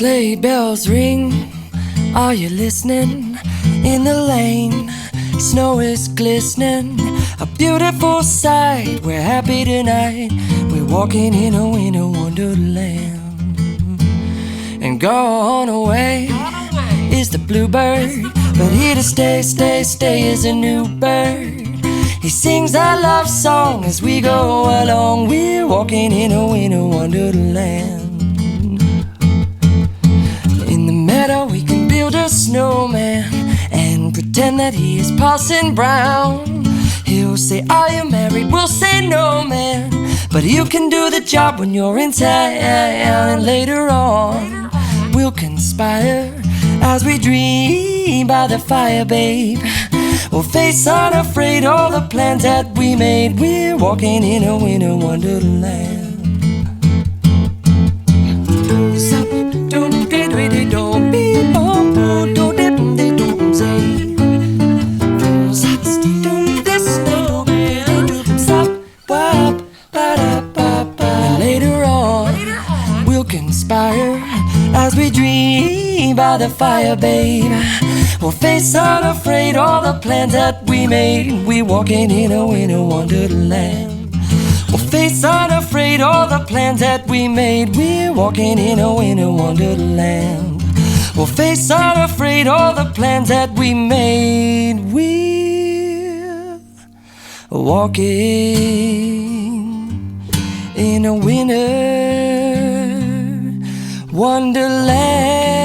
Sleigh bells ring, are you listening? In the lane, snow is glistening, a beautiful sight. We're happy tonight, we're walking in a winter wonderland. And gone away is the bluebird, but here to stay, stay, stay is a new bird. He sings our love song as we go along. We're walking in a winter wonderland. In the meadow we can build a snowman and pretend that he is Parson Brown. He'll say, are you married? We'll say no, man, but you can do the job when you're in town. And later on we'll conspire as we dream by the fire, babe. We'll face unafraid all the plans that we made. We're walking in a winter wonderland. Later on, we'll conspire as we dream by the fire, babe. We'll face unafraid all the plans that we made. We're walking in a winter wonderland. We'll face unafraid all the plans that we made. We're walking in a winter wonderland. We'll face unafraid all the plans that we made. We're walking in a winter wonderland.